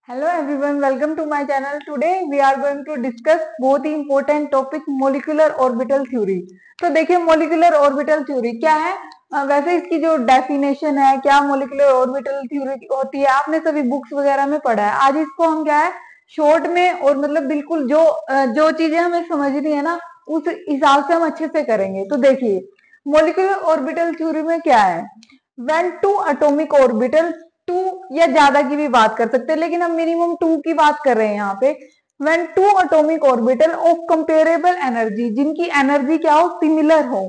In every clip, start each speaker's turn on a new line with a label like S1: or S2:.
S1: Hello everyone, welcome to my channel. Today we are going to discuss बहुत ही important topic molecular orbital theory. तो देखिए molecular orbital theory क्या है। वैसे इसकी जो डेफिनेशन है क्या molecular orbital theory होती है आपने सभी बुक्स वगैरह में पढ़ा है। आज इसको हम क्या है शॉर्ट में और मतलब बिल्कुल जो चीजें हमें समझनी है ना उस हिसाब से हम अच्छे से करेंगे। तो देखिए molecular orbital theory में क्या है, when two atomic orbitals two या ज्यादा की भी बात कर सकते हैं लेकिन हम मिनिमम टू की बात कर रहे हैं यहाँ पे। When two atomic orbital of comparable energy, जिनकी एनर्जी क्या हो सिमिलर हो,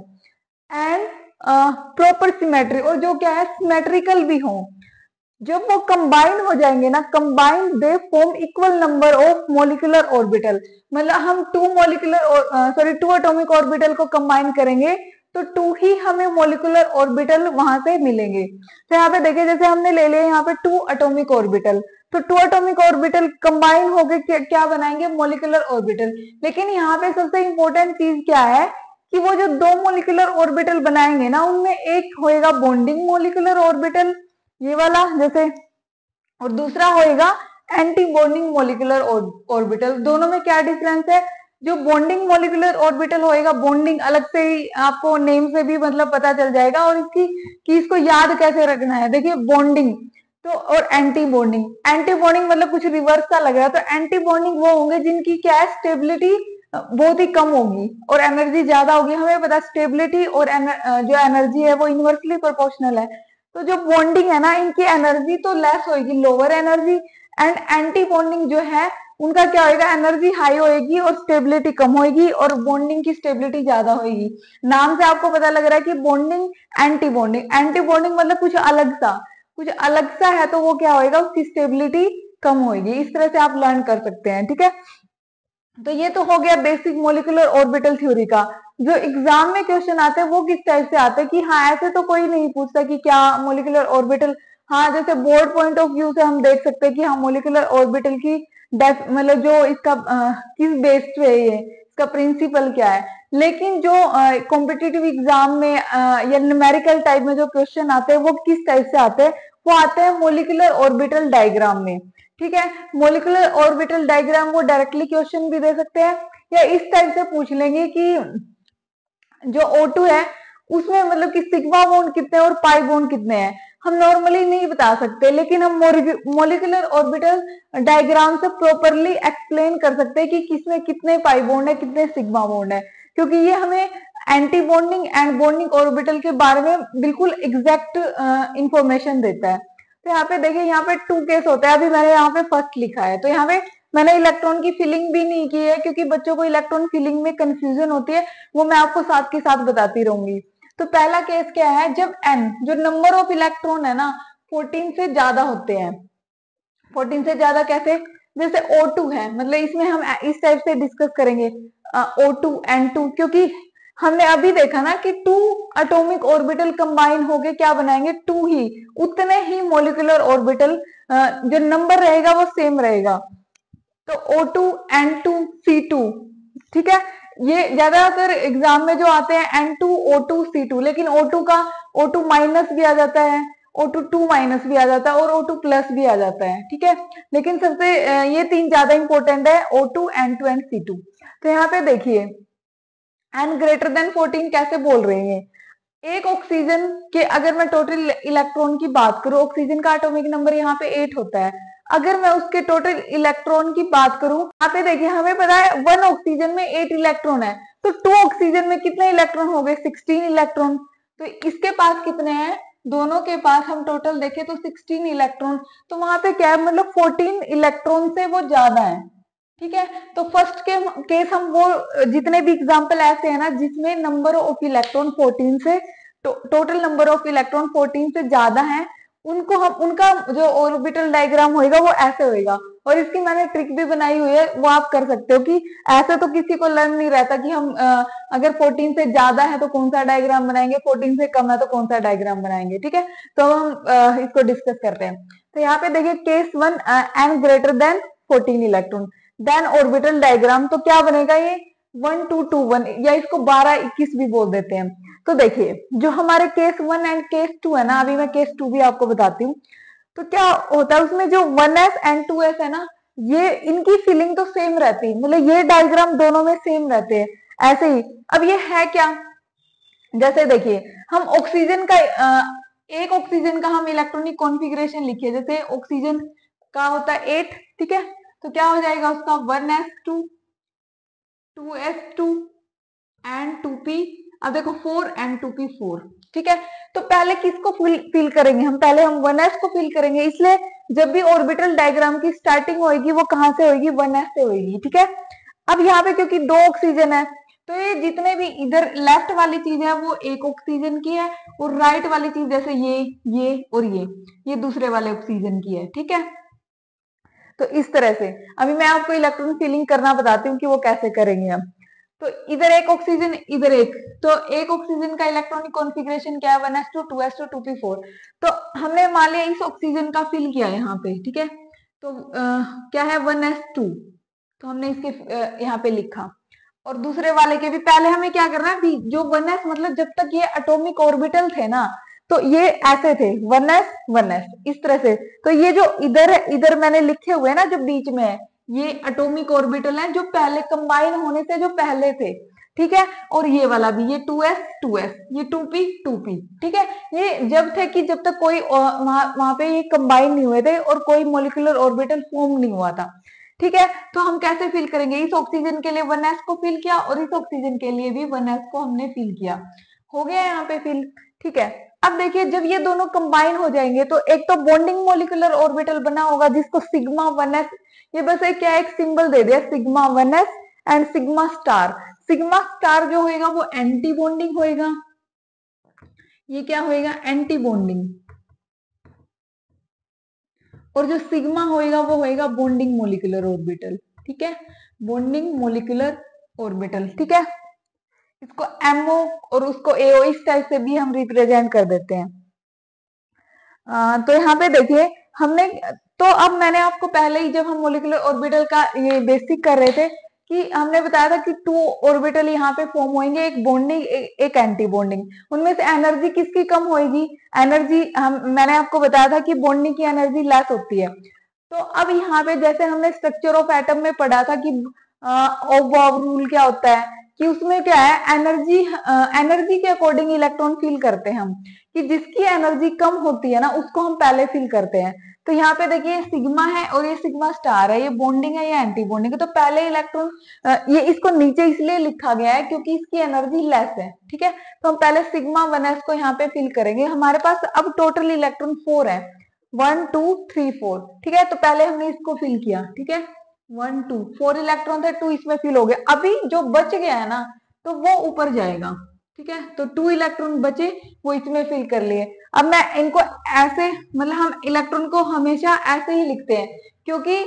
S1: एंड प्रॉपर सिमेट्री, और जो क्या है सिमेट्रिकल भी हो, जब वो कंबाइन हो जाएंगे ना, combine they form equal number of molecular orbital. मतलब हम टू एटॉमिक ऑर्बिटल को कंबाइन करेंगे तो टू ही हमें मोलिकुलर ऑर्बिटल वहां से मिलेंगे। तो यहाँ पे देखिए जैसे हमने ले लिया यहाँ पे टू एटॉमिक ऑर्बिटल, तो टू एटॉमिक ऑर्बिटल कंबाइन होके क्या बनाएंगे मोलिकुलर ऑर्बिटल। लेकिन यहाँ पे सबसे इंपॉर्टेंट चीज क्या है कि वो जो दो मोलिकुलर ऑर्बिटल बनाएंगे ना उनमें एक होएगा बॉन्डिंग मोलिकुलर ऑर्बिटल, ये वाला जैसे, और दूसरा होएगा एंटी बॉन्डिंग मोलिकुलर ऑर्बिटल। दोनों में क्या डिफरेंस है, जो बॉन्डिंग मोलिकुलर ऑर्बिटल होएगा, बॉन्डिंग अलग से ही आपको नेम से भी मतलब पता चल जाएगा, और इसकी कि इसको याद कैसे रखना है। देखिए बॉन्डिंग तो, और एंटी बॉन्डिंग मतलब कुछ रिवर्स सा लग रहा है। तो एंटी बॉन्डिंग वो होंगे जिनकी क्या है स्टेबिलिटी बहुत ही कम होगी और एनर्जी ज्यादा होगी। हमें पता स्टेबिलिटी और जो एनर्जी है वो इनवर्सली प्रोपोर्शनल है। तो जो बॉन्डिंग है ना इनकी एनर्जी तो लेस होगी, lower energy, and anti bonding जो है उनका क्या होएगा एनर्जी हाई होएगी और स्टेबिलिटी कम होएगी, और बॉन्डिंग की स्टेबिलिटी ज्यादा होएगी। नाम से आपको पता लग रहा है कि बॉन्डिंग एंटी बॉन्डिंग मतलब कुछ अलग सा है, तो वो क्या होएगा उसकी स्टेबिलिटी कम होएगी। इस तरह से आप लर्न कर सकते हैं, ठीक है। तो ये तो हो गया बेसिक मोलिकुलर ऑर्बिटल थ्योरी का। जो एग्जाम में क्वेश्चन आते हैं वो किस टाइप से आते हैं कि हाँ ऐसे तो कोई नहीं पूछता कि क्या मोलिकुलर ऑर्बिटल, हाँ जैसे बोर्ड पॉइंट ऑफ व्यू से हम देख सकते हैं कि हाँ मोलिकुलर ऑर्बिटल की मतलब जो इसका किस बेस पे है, ये इसका प्रिंसिपल क्या है। लेकिन जो कॉम्पिटिटिव एग्जाम में या न्यूमेरिकल टाइप में जो क्वेश्चन आते हैं वो किस टाइप से आते हैं, वो आते हैं मोलिकुलर ऑर्बिटल डायग्राम में, ठीक है। मोलिकुलर ऑर्बिटल डायग्राम वो डायरेक्टली क्वेश्चन भी दे सकते हैं, या इस टाइप से पूछ लेंगे कि जो O2 है उसमें मतलब कि सिग्मा बॉन्ड कितने और पाई बॉन्ड कितने हैं। हम नॉर्मली नहीं बता सकते लेकिन हम मोलिकुलर ऑर्बिटल डायग्राम से प्रॉपरली एक्सप्लेन कर सकते हैं कि किसमें कितने पाई बॉन्ड है कितने सिग्मा बॉन्ड है, क्योंकि ये हमें anti bonding and bonding orbital के बारे में बिल्कुल एग्जैक्ट इंफॉर्मेशन देता है। तो यहाँ पे देखिए यहाँ पे टू केस होता है, अभी मैंने यहाँ पे फर्स्ट लिखा है, तो यहाँ पे मैंने इलेक्ट्रॉन की फिलिंग भी नहीं की है क्योंकि बच्चों को इलेक्ट्रॉन फिलिंग में कंफ्यूजन होती है, वो मैं आपको साथ के साथ बताती रहूंगी। तो पहला केस क्या है, जब n जो नंबर ऑफ इलेक्ट्रॉन है ना 14 से ज्यादा होते हैं। 14 से ज्यादा कैसे, जैसे O2 है, मतलब इसमें हम इस टाइप से डिस्कस करेंगे O2 N2, क्योंकि हमने अभी देखा ना कि टू एटॉमिक ऑर्बिटल कंबाइन होके क्या बनाएंगे टू ही, उतने ही मोलिकुलर ऑर्बिटल जो नंबर रहेगा वो सेम रहेगा। तो O2 N2 C2, ठीक है। ये ज्यादातर एग्जाम में जो आते हैं N2 O2 C2, लेकिन O2 का O2 माइनस भी आ जाता है, O2 2 माइनस भी आ जाता है और O2 प्लस भी आ जाता है, ठीक है। लेकिन सबसे ये तीन ज्यादा इंपॉर्टेंट है O2 N2 एंड C2। तो यहाँ पे देखिए n ग्रेटर देन 14 कैसे बोल रहे हैं, एक ऑक्सीजन के अगर मैं टोटल इलेक्ट्रॉन की बात करूं, ऑक्सीजन का एटॉमिक नंबर यहाँ पे 8 होता है, अगर मैं उसके टोटल इलेक्ट्रॉन की बात करूं, यहाँ पे देखिए हमें पता है वन ऑक्सीजन में 8 इलेक्ट्रॉन है, तो टू ऑक्सीजन में कितने इलेक्ट्रॉन हो गए 16 इलेक्ट्रॉन। तो इसके पास कितने हैं, दोनों के पास हम टोटल देखें तो 16 इलेक्ट्रॉन, तो वहां पे क्या है मतलब 14 इलेक्ट्रॉन से वो ज्यादा है, ठीक है। तो फर्स्ट के केस हम वो जितने भी एग्जांपल ऐसे हैं ना जिसमें नंबर ऑफ इलेक्ट्रॉन 14 से टोटल नंबर ऑफ इलेक्ट्रॉन 14 से ज्यादा है, उनको हम उनका जो ऑर्बिटल डायग्राम होएगा वो ऐसे होएगा। और इसकी मैंने ट्रिक भी बनाई हुई है, वो आप कर सकते हो कि ऐसे तो किसी को लर्न नहीं रहता कि हम अगर 14 से ज्यादा है तो कौन सा डायग्राम बनाएंगे, 14 से कम है तो कौन सा डायग्राम बनाएंगे, ठीक है। तो हम इसको डिस्कस करते हैं। तो यहाँ पे देखिए case one N greater than 14 electron, then orbital diagram तो क्या बनेगा ये 1221, या इसको 1221 भी बोल देते हैं। तो देखिए जो हमारे case one and case two है ना, अभी मैं केस टू भी आपको बताती हूँ। तो क्या होता है उसमें जो 1s एंड 2s है ना, ये इनकी फीलिंग तो सेम रहती है, मतलब ये डायग्राम दोनों में सेम रहते हैं। ऐसे ही अब ये है क्या, जैसे देखिए हम ऑक्सीजन का एक ऑक्सीजन का हम इलेक्ट्रॉनिक कॉन्फ़िगरेशन लिखिए, जैसे ऑक्सीजन का होता है 8, ठीक है, तो क्या हो जाएगा उसका 1s2 2s2 एंड 2p, अब देखो 4 एंड 2p4, ठीक है। तो पहले किसको फिल करेंगे हम, पहले हम 1s को फिल करेंगे, इसलिए जब भी ऑर्बिटल डायग्राम की स्टार्टिंग होगी वो कहां से होगी, 1s से होगी, ठीक है। अब यहाँ पे क्योंकि 2 ऑक्सीजन है, तो ये जितने भी इधर लेफ्ट वाली चीज है वो एक ऑक्सीजन की है, और राइट वाली चीज जैसे ये और ये दूसरे वाले ऑक्सीजन की है, ठीक है। तो इस तरह से अभी मैं आपको इलेक्ट्रॉन फिलिंग करना बताती हूँ कि वो कैसे करेंगे हम। तो इधर एक ऑक्सीजन इधर एक, तो एक ऑक्सीजन का इलेक्ट्रॉनिक कॉन्फ़िगरेशन क्या है, 1s2 2s2 2p4। तो हमने मान लिया इस ऑक्सीजन का फिल किया यहाँ पे, ठीक है। तो क्या है 1s2, तो हमने इसके यहाँ पे लिखा, और दूसरे वाले के भी पहले हमें क्या करना है, जो 1s मतलब जब तक ये एटॉमिक ऑर्बिटल थे ना, तो ये ऐसे थे 1s इस तरह से। तो ये जो इधर है, इधर मैंने लिखे हुए हैं ना जो बीच में है, ये एटॉमिक ऑर्बिटल है जो पहले कंबाइन होने से जो पहले थे, ठीक है। और ये वाला भी, ये 2s ये 2p, ठीक है। ये जब थे कि जब तक कोई वहां पे ये कंबाइन नहीं हुए थे और कोई मोलिकुलर ऑर्बिटल फॉर्म नहीं हुआ था, ठीक है। तो हम कैसे फिल करेंगे, इस ऑक्सीजन के लिए 1s को फिल किया और इस ऑक्सीजन के लिए भी 1s को हमने फिल किया, हो गया यहाँ पे फिल, ठीक है। अब देखिए जब ये दोनों कंबाइन हो जाएंगे तो एक तो बॉन्डिंग मोलिकुलर ऑर्बिटल बना होगा जिसको सिग्मा 1s, ये बस एक क्या एक सिंबल दे दिया sigma 1s and sigma star. Sigma star जो होएगा वो एंटी बॉन्डिंग होएगा, ये क्या होएगा एंटी बॉन्डिंग, और जो सिग्मा होएगा वो होएगा बॉन्डिंग मोलिकुलर ऑर्बिटल, ठीक है, बॉन्डिंग मोलिकुलर ऑर्बिटल, ठीक है। इसको एमओ और उसको एओ इस टाइप से भी हम रिप्रेजेंट कर देते हैं। तो यहाँ पे देखिए हमने, तो अब मैंने आपको पहले ही जब हम मोलिकुलर ऑर्बिटल का ये बेसिक कर रहे थे कि हमने बताया था कि 2 ऑर्बिटल यहाँ पे फॉर्म होंगे, एक बॉन्डिंग एक एंटी बॉन्डिंग, उनमें से एनर्जी किसकी कम होगी, एनर्जी मैंने आपको बताया था कि बॉन्डिंग की एनर्जी लेस होती है। तो अब यहाँ पे जैसे हमने स्ट्रक्चर ऑफ एटम में पढ़ा था कि ऑफ रूल क्या होता है, कि उसमें क्या है एनर्जी के अकॉर्डिंग इलेक्ट्रॉन फिल करते हैं हम, कि जिसकी एनर्जी कम होती है ना उसको हम पहले फिल करते हैं। तो यहाँ पे देखिए सिग्मा है और ये सिग्मा स्टार है, ये बॉन्डिंग है या एंटी बॉन्डिंग है, तो पहले इलेक्ट्रॉन ये इसको नीचे इसलिए लिखा गया है क्योंकि इसकी एनर्जी लेस है, ठीक है। तो हम पहले सिग्मा 1s को यहाँ पे फिल करेंगे। हमारे पास अब टोटल इलेक्ट्रॉन 4 है, 1 2 3 4, ठीक है। तो पहले हमने इसको फिल किया, ठीक है, 1 2 4 इलेक्ट्रॉन थे, 2 इसमें फिल हो गए। अभी जो बच गया है ना तो वो ऊपर जाएगा, ठीक है। तो 2 इलेक्ट्रॉन बचे वो इसमें फिल कर लिए। अब मैं इनको ऐसे, मतलब हम इलेक्ट्रॉन को हमेशा ऐसे ही लिखते हैं क्योंकि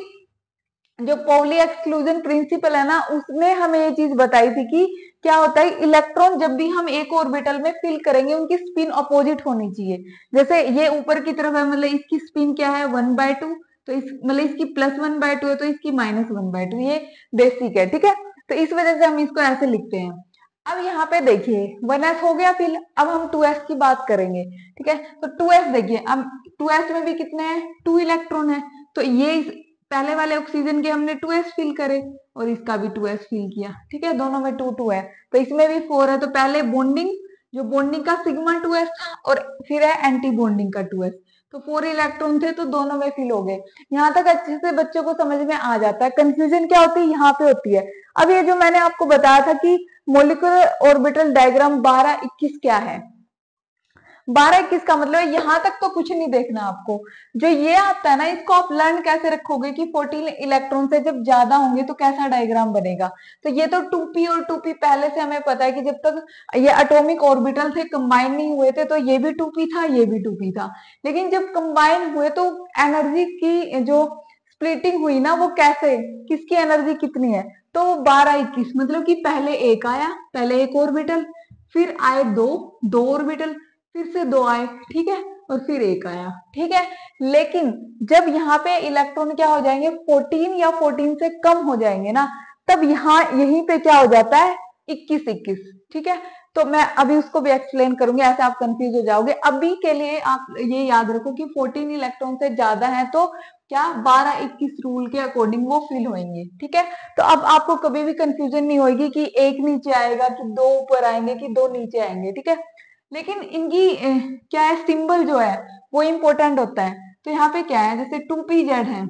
S1: जो पॉली एक्सक्लूजन प्रिंसिपल है ना उसने हमें ये चीज बताई थी कि क्या होता है, इलेक्ट्रॉन जब भी हम एक ऑर्बिटल में फिल करेंगे उनकी स्पिन अपोजिट होनी चाहिए। जैसे ये ऊपर की तरफ है, मतलब इसकी स्पिन क्या है 1/2, तो इस मतलब इसकी +1/2 है तो इसकी -1/2, ये बेसिक है, ठीक है। तो इस वजह से हम इसको ऐसे लिखते हैं। अब यहाँ पे देखिए 1s हो गया फिल, अब हम 2s की बात करेंगे, ठीक है। तो 2s देखिए, अब 2s में भी कितने हैं, 2 इलेक्ट्रॉन है, तो ये पहले वाले ऑक्सीजन के हमने 2s फिल करे और इसका भी 2s फिल किया, ठीक है, दोनों में 2 2 है, तो इसमें भी 4 है। तो पहले बॉन्डिंग, जो बॉन्डिंग का सिग्मा 2s था और फिर है एंटी बॉन्डिंग का 2s, तो 4 इलेक्ट्रॉन थे तो दोनों में फिल हो गए। यहाँ तक अच्छे से बच्चों को समझ में आ जाता है। कंफ्यूजन क्या होती है यहाँ पे होती है। अब ये जो मैंने आपको बताया था कि मोलिकुलर ऑर्बिटल डायग्राम 12 21 क्या है, 12 21 का मतलब है यहाँ तक तो कुछ नहीं देखना आपको। जो ये आता है ना इसको आप लर्न कैसे रखोगे कि 14 इलेक्ट्रॉन से जब ज्यादा होंगे तो कैसा डायग्राम बनेगा। तो ये तो 2p और 2p पहले से हमें पता है कि जब तक ये एटॉमिक ऑर्बिटल थे कंबाइन नहीं हुए थे तो ये भी 2p था ये भी 2p था, लेकिन जब कंबाइन हुए तो एनर्जी की जो स्प्लिटिंग हुई ना वो कैसे, किसकी एनर्जी कितनी है, तो 12 21 मतलब कि पहले एक आया, पहले एक ऑर्बिटल, फिर आए दो ऑर्बिटल, फिर से 2 आए, ठीक है, और फिर एक आया, ठीक है। लेकिन जब यहाँ पे इलेक्ट्रॉन क्या हो जाएंगे 14 या 14 से कम हो जाएंगे ना, तब यहाँ यहीं पे क्या हो जाता है 21 21, ठीक है। तो मैं अभी उसको भी एक्सप्लेन करूंगी, ऐसे आप कंफ्यूज हो जाओगे। अभी के लिए आप ये याद रखो कि 14 इलेक्ट्रॉन से ज्यादा है तो क्या 12-21 रूल के अकॉर्डिंग वो फिल होंगे, ठीक है। तो अब आपको कभी भी कंफ्यूजन नहीं होगी कि एक नीचे आएगा कि दो ऊपर आएंगे कि दो नीचे आएंगे, ठीक है। लेकिन इनकी क्या है, सिंबल जो है वो इंपॉर्टेंट होता है। तो यहाँ पे क्या है, जैसे 2pz है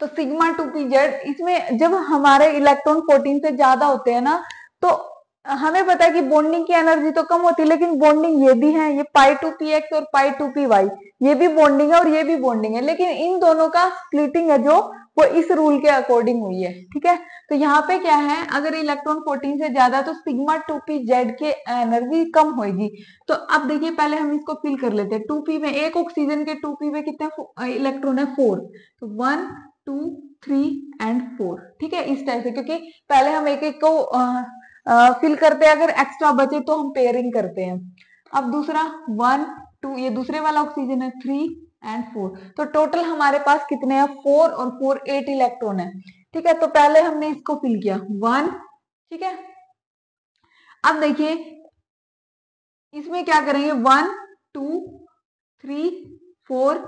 S1: तो सिग्मा 2pz, इसमें जब हमारे इलेक्ट्रॉन 14 से ज्यादा होते हैं ना, तो हमें पता है कि बॉन्डिंग की एनर्जी तो कम होती है, लेकिन बॉन्डिंग ये भी है, ये π2px और π2py, ये भी बॉन्डिंग है और ये भी बॉन्डिंग है, लेकिन इन दोनों का स्प्लिटिंग है जो वो इस रूल के अकॉर्डिंग हुई है, ठीक है। तो यहाँ पे क्या है, अगर इलेक्ट्रॉन 14 से ज्यादा तो सिग्मा 2pz के एनर्जी कम होगी। तो अब देखिए पहले हम इसको फिल कर लेते हैं। 2p में, एक ऑक्सीजन के 2p में कितने इलेक्ट्रॉन है, 4। तो 1 2 3 एंड 4, ठीक है, इस टाइप से, क्योंकि पहले हम एक एक को फिल करते हैं, अगर एक्स्ट्रा बचे तो हम पेयरिंग करते हैं। अब दूसरा 1 2, ये दूसरे वाला ऑक्सीजन है, 3 एंड 4। तो टोटल हमारे पास कितने हैं, 4 और 4 8 इलेक्ट्रॉन है, ठीक है। तो पहले हमने इसको फिल किया 1, ठीक है। अब देखिए इसमें क्या करेंगे, 1 2 3 4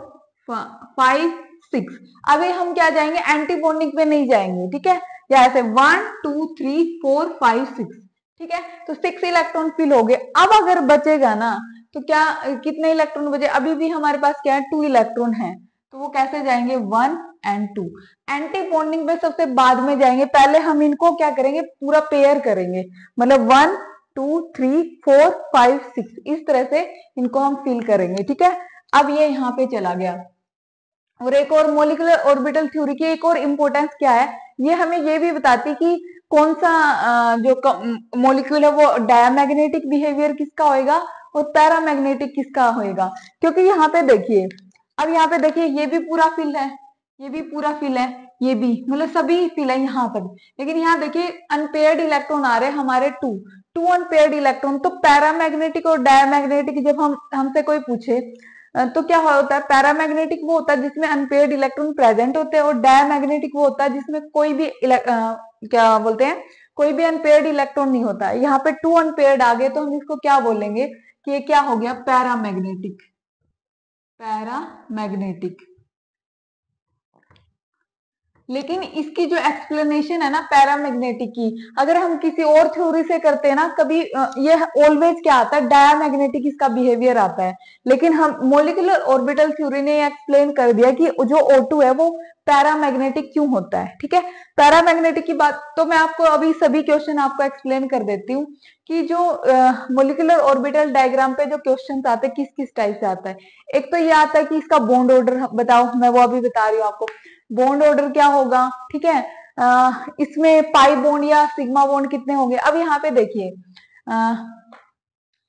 S1: 5 6। अभी हम क्या जाएंगे, एंटी बॉन्डिंग पे नहीं जाएंगे, ठीक है। या ऐसे 1 2 3 4 5 6, ठीक है। तो 6 इलेक्ट्रॉन फिल हो गए। अब अगर बचेगा ना, तो क्या कितने इलेक्ट्रॉन बचे, अभी भी हमारे पास क्या है, 2 इलेक्ट्रॉन है। तो वो कैसे जाएंगे, 1 एंड 2। एंटी बॉन्डिंग पे सबसे बाद में जाएंगे, पहले हम इनको क्या करेंगे, पूरा पेयर करेंगे, मतलब 1 2 3 4 5 6, इस तरह से इनको हम फिल करेंगे, ठीक है। अब ये यहाँ पे चला गया। और एक और मॉलिक्यूलर ऑर्बिटल थ्योरी की एक और इंपॉर्टेंस क्या है, ये हमें ये भी बताती कि कौन सा जो मॉलिक्यूल है वो डायमैग्नेटिक बिहेवियर किसका होएगा और पैरामैग्नेटिक किसका होएगा। क्योंकि यहाँ पे देखिए, अब यहाँ पे देखिए ये भी पूरा फिल है, ये भी पूरा फिल है, ये भी, मतलब सभी फिल है यहाँ तक। लेकिन यहाँ देखिए अनपेयर्ड इलेक्ट्रॉन आ रहे हैं हमारे 2 अनपेयर्ड इलेक्ट्रॉन। तो पैरामैग्नेटिक और डायमैग्नेटिक जब हम हमसे कोई पूछे तो क्या होता है, पैरामैग्नेटिक वो होता है जिसमें अनपेयर्ड इलेक्ट्रॉन प्रेजेंट होते हैं, और डायमैग्नेटिक वो होता है जिसमें कोई भी क्या बोलते हैं, कोई भी अनपेयर्ड इलेक्ट्रॉन नहीं होता है। यहाँ पे 2 अनपेयर्ड आ गए तो हम इसको क्या बोलेंगे कि ये क्या हो गया, पैरामैग्नेटिक, पैरामैग्नेटिक। लेकिन इसकी जो एक्सप्लेनेशन है ना पैरामैग्नेटिक की, अगर हम किसी और थ्योरी से करते हैं ना, कभी ये ऑलवेज क्या आता है, डायमैग्नेटिक इसका बिहेवियर आता है। लेकिन हम मॉलिक्यूलर ऑर्बिटल थ्योरी ने एक्सप्लेन कर दिया कि जो O2 है वो पैरामैग्नेटिक क्यों होता है, ठीक है। पैरामैग्नेटिक की बात तो मैं आपको अभी सभी क्वेश्चन आपको एक्सप्लेन कर देती हूँ कि जो मॉलिक्यूलर ऑर्बिटल डायग्राम पे जो क्वेश्चन आते हैं किस किस टाइप से आता है। एक तो ये आता है कि इसका बॉन्ड ऑर्डर बताओ, मैं वो अभी बता रही हूँ आपको। बॉन्ड ऑर्डर क्या होगा, ठीक है। इसमें पाई बॉन्ड या सिग्मा बॉन्ड कितने होंगे। अब यहाँ पे देखिए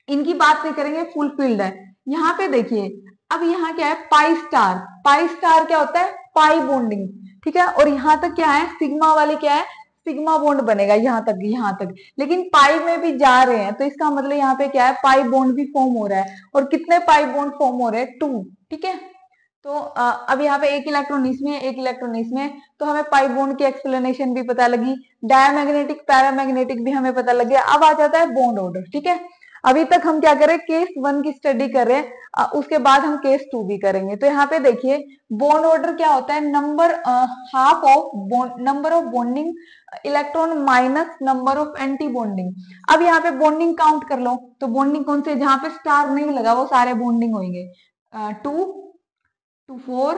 S1: इनकी बात नहीं करेंगे, फुल फील्ड है। यहाँ पे देखिए, अब यहाँ क्या है, पाई स्टार, पाई स्टार क्या होता है, पाई बॉन्डिंग, ठीक है। और यहाँ तक क्या है, सिग्मा वाले क्या है, सिग्मा बॉन्ड बनेगा यहाँ तक, यहाँ तक। लेकिन पाई में भी जा रहे हैं तो इसका मतलब यहाँ पे क्या है, पाई बॉन्ड भी फॉर्म हो रहा है। और कितने पाई बॉन्ड फॉर्म हो रहे हैं, 2, ठीक है। तो अब यहाँ पे एक इलेक्ट्रॉन इसमें, एक इलेक्ट्रॉन इसमें, तो हमें पाई बॉन्ड की एक्सप्लेनेशन भी पता लगी, डायमैग्नेटिक पैरामैग्नेटिक भी हमें पता लग गया। अब आ जाता है बॉन्ड ऑर्डर, ठीक है। अभी तक हम क्या करें, केस 1 की स्टडी कर रहे हैं, उसके बाद हम केस 2 भी करेंगे। तो यहाँ पे देखिए बॉन्ड ऑर्डर क्या होता है, number half of number of bonding electron minus number of anti bonding. अब यहाँ पे बॉन्डिंग काउंट कर लो, तो बॉन्डिंग कौन से, जहां पे स्टार नहीं लगा वो सारे बॉन्डिंग होंगे, 2 2 4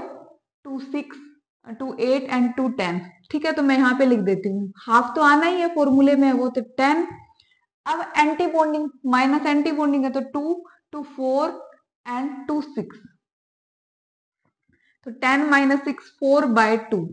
S1: 2 6 2 8 एंड 2 10, ठीक है। तो मैं यहाँ पे लिख देती हूँ, हाफ तो आना ही है फॉर्मूले में, वो तो 10। अब anti bonding, minus anti bonding है तो 2 2 4 एंड 2 6, तो 10 माइनस 6 4/2।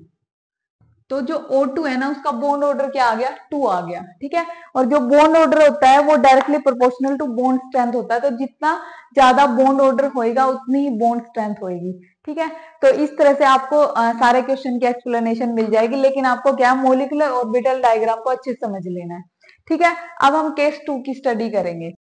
S1: तो जो O2 है ना उसका बॉन्ड ऑर्डर क्या आ गया, 2 आ गया, ठीक है। और जो बॉन्ड ऑर्डर होता है वो directly proportional to bond strength होता है। तो जितना ज्यादा बॉन्ड ऑर्डर होएगा उतनी ही बॉन्ड स्ट्रेंथ होएगी, ठीक है। तो इस तरह से आपको सारे क्वेश्चन की एक्सप्लेनेशन मिल जाएगी। लेकिन आपको क्या, मॉलिक्यूलर ऑर्बिटल डायग्राम को अच्छे से समझ लेना है, ठीक है। अब हम केस 2 की स्टडी करेंगे।